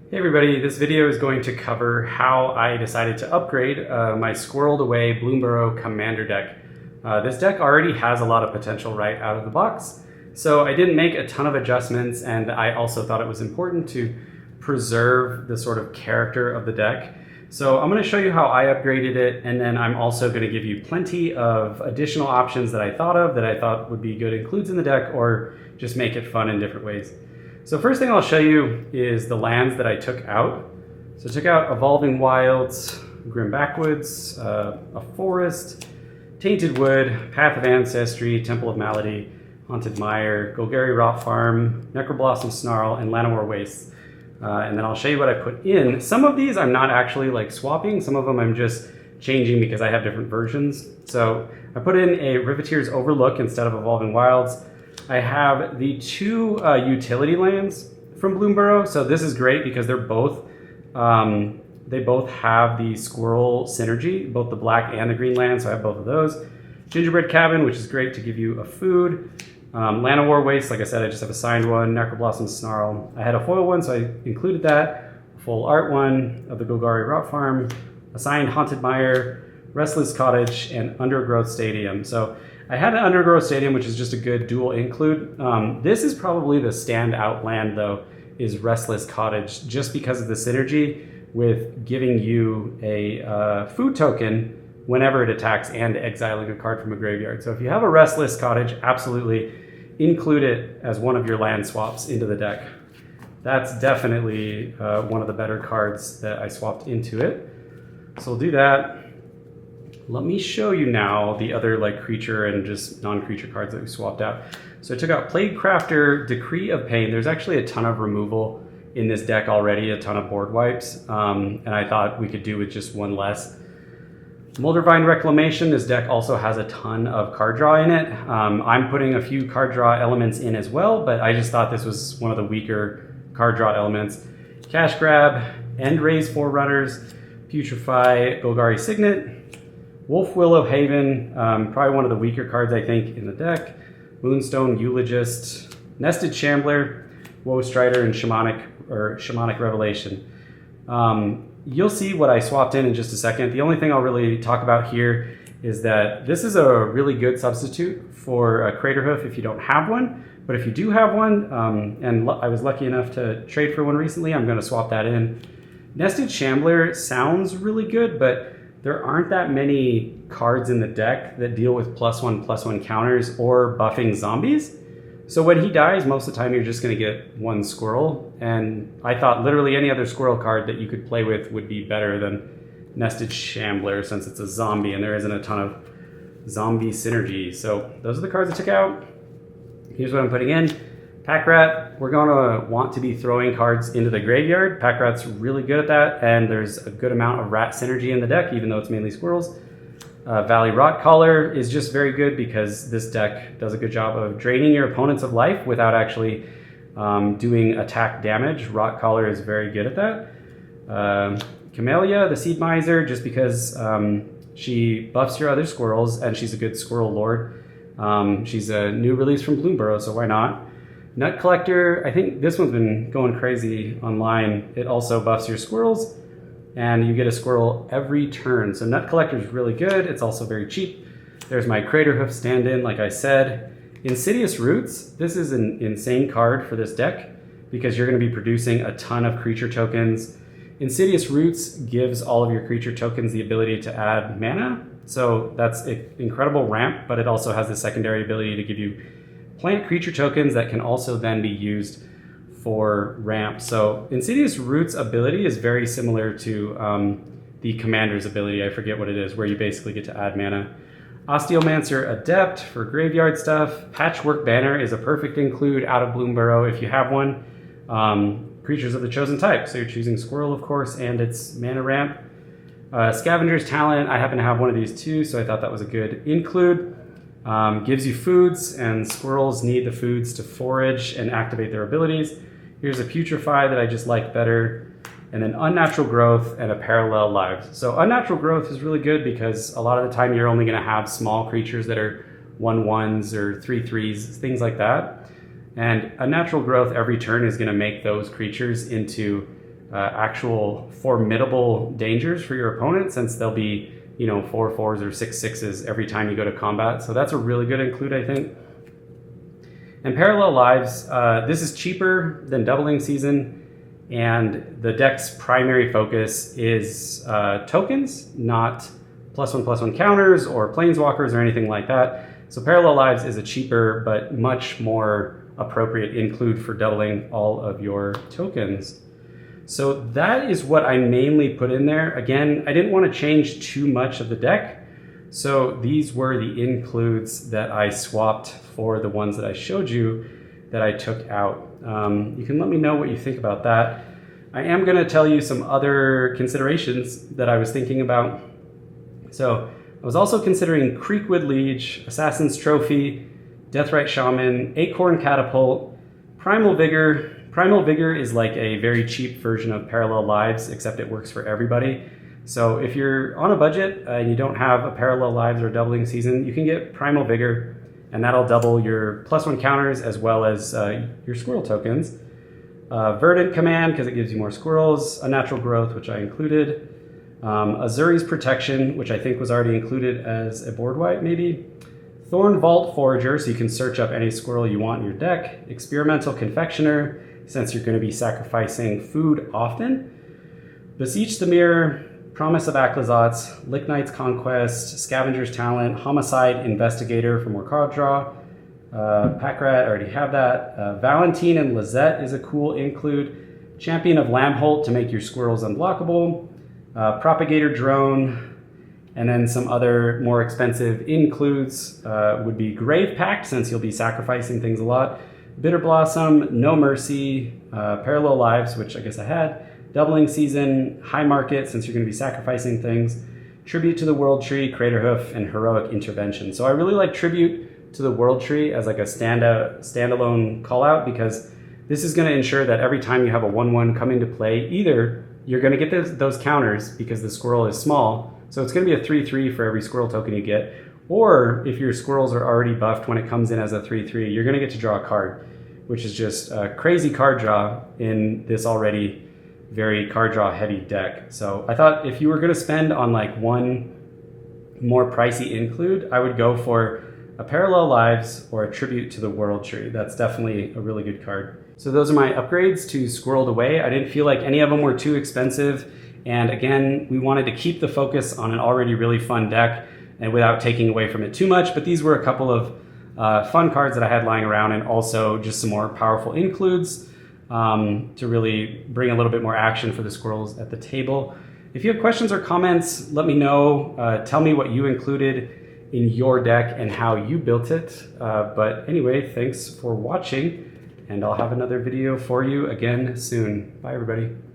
Hey everybody, this video is going to cover how I decided to upgrade my Squirreled Away Bloomburrow Commander deck. This deck already has a lot of potential right out of the box, so I didn't make a ton of adjustments, and I also thought it was important to preserve the sort of character of the deck. So I'm going to show you how I upgraded it, and then I'm also going to give you plenty of additional options that I thought would be good includes in the deck, or just make it fun in different ways. So first thing I'll show you is the lands that I took out. So I took out Evolving Wilds, Grim Backwoods, a Forest, Tainted Wood, Path of Ancestry, Temple of Malady, Haunted Mire, Golgari Rot Farm, Necroblossom Snarl, and Llanowar Wastes. And then I'll show you what I put in. Some of these I'm not actually like swapping, some of them I'm just changing because I have different versions. So I put in a Riveteer's Overlook instead of Evolving Wilds. I have the two utility lands from Bloomburrow. So this is great because they're both, they both have the squirrel synergy, both the black and the green land. So I have both of those. Gingerbread Cabin, which is great to give you a food. Llanowar Waste, like I said, I just have a signed one. Necroblossom Snarl, I had a foil one, so I included that. A full art one of the Golgari Rot Farm, a signed Haunted Mire, Restless Cottage, and Undergrowth Stadium. So I had an Undergrowth Stadium, which is just a good dual include. This is probably the standout land, though, is Restless Cottage, just because of the synergy with giving you a food token whenever it attacks and exiling a card from a graveyard. So if you have a Restless Cottage, absolutely include it as one of your land swaps into the deck. That's definitely one of the better cards that I swapped into it. So we'll do that. Let me show you now the other like creature and just non-creature cards that we swapped out. So I took out Plague Crafter, Decree of Pain. There's actually a ton of removal in this deck already, a ton of board wipes, and I thought we could do with just one less. Moldervine Reclamation, this deck also has a ton of card draw in it. I'm putting a few card draw elements in as well, but I just thought this was one of the weaker card draw elements. Cash Grab, End Raise Forerunners, Putrefy, Golgari Signet, Wolf Willow Haven, probably one of the weaker cards I think in the deck. Moonstone Eulogist, Nested Shambler, Woe Strider, and Shamanic Revelation. You'll see what I swapped in just a second. The only thing I'll really talk about here is that this is a really good substitute for a Craterhoof if you don't have one. But if you do have one, and I was lucky enough to trade for one recently, I'm going to swap that in. Nested Shambler sounds really good, but there aren't that many cards in the deck that deal with +1/+1 counters or buffing zombies. So when he dies, most of the time you're just going to get one squirrel. And I thought literally any other squirrel card that you could play with would be better than Nested Shambler since it's a zombie and there isn't a ton of zombie synergy. So those are the cards I took out. Here's what I'm putting in. Pack Rat, we're going to want to be throwing cards into the graveyard. Pack Rat's really good at that, and there's a good amount of rat synergy in the deck, even though it's mainly squirrels. Valley Rotcaller is just very good because this deck does a good job of draining your opponents of life without actually doing attack damage. Rotcaller is very good at that. Camellia, the Seed Miser, just because she buffs your other squirrels and she's a good squirrel lord. She's a new release from Bloomburrow, so why not? Nut Collector, I think this one's been going crazy online. It also buffs your squirrels, and you get a squirrel every turn. So Nut Collector is really good. It's also very cheap. There's my Craterhoof stand-in, like I said. Insidious Roots, this is an insane card for this deck because you're going to be producing a ton of creature tokens. Insidious Roots gives all of your creature tokens the ability to add mana. So that's an incredible ramp, but it also has the secondary ability to give you plant creature tokens that can also then be used for ramp. So Insidious Roots ability is very similar to the Commander's ability. I forget what it is, where you basically get to add mana. Osteomancer Adept for graveyard stuff. Patchwork Banner is a perfect include out of Bloomburrow if you have one. Creatures of the chosen type. So you're choosing Squirrel, of course, and its mana ramp. Scavenger's Talent, I happen to have one of these too, so I thought that was a good include. Gives you foods, and squirrels need the foods to forage and activate their abilities. Here's a Putrefy that I just like better, and then Unnatural Growth and a Parallel Lives. So Unnatural Growth is really good because a lot of the time you're only going to have small creatures that are 1/1s or 3/3s, things like that. And Unnatural Growth every turn is going to make those creatures into actual formidable dangers for your opponent, since they'll be, 4/4s or 6/6s every time you go to combat. So that's a really good include, I think. And Parallel Lives, this is cheaper than Doubling Season, and the deck's primary focus is tokens, not +1/+1 counters or planeswalkers or anything like that. So Parallel Lives is a cheaper but much more appropriate include for doubling all of your tokens. So that is what I mainly put in there. Again, I didn't want to change too much of the deck. So these were the includes that I swapped for the ones that I showed you that I took out. You can let me know what you think about that. I am going to tell you some other considerations that I was thinking about. So I was also considering Creekwood Liege, Assassin's Trophy, Deathrite Shaman, Acorn Catapult, Primal Vigor. Primal Vigor is like a very cheap version of Parallel Lives, except it works for everybody. So if you're on a budget and you don't have a Parallel Lives or Doubling Season, you can get Primal Vigor, and that'll double your +1 counters as well as your squirrel tokens. Verdant Command, because it gives you more squirrels. Unnatural Growth, which I included. Azuri's Protection, which I think was already included as a board wipe, maybe. Thorn Vault Forager, so you can search up any squirrel you want in your deck. Experimental Confectioner, since you're going to be sacrificing food often. Beseech the Mirror, Promise of Aclazotz, Licknight's Conquest, Scavenger's Talent, Homicide Investigator for more card draw. Packrat, I already have that. Valentine and Lizette is a cool include. Champion of Lambholt to make your squirrels unblockable. Propagator Drone, and then some other more expensive includes would be Grave Pact, since you'll be sacrificing things a lot. Bitter Blossom, No Mercy, Parallel Lives, which I guess I had. Doubling Season, High Market, since you're going to be sacrificing things. Tribute to the World Tree, Craterhoof, and Heroic Intervention. So I really like Tribute to the World Tree as like a standalone call out, because this is going to ensure that every time you have a 1/1 come into play, either you're going to get those counters because the squirrel is small, so it's going to be a 3/3 for every squirrel token you get, or if your squirrels are already buffed when it comes in as a 3/3, you're going to get to draw a card, which is just a crazy card draw in this already very card draw heavy deck. So I thought if you were going to spend on like one more pricey include, I would go for a Parallel Lives or a Tribute to the World Tree. That's definitely a really good card. So those are my upgrades to Squirreled Away. I didn't feel like any of them were too expensive. And again, we wanted to keep the focus on an already really fun deck and without taking away from it too much. But these were a couple of fun cards that I had lying around, and also just some more powerful includes to really bring a little bit more action for the squirrels at the table. If you have questions or comments, let me know. Tell me what you included in your deck and how you built it. But anyway, thanks for watching, and I'll have another video for you again soon. Bye, everybody.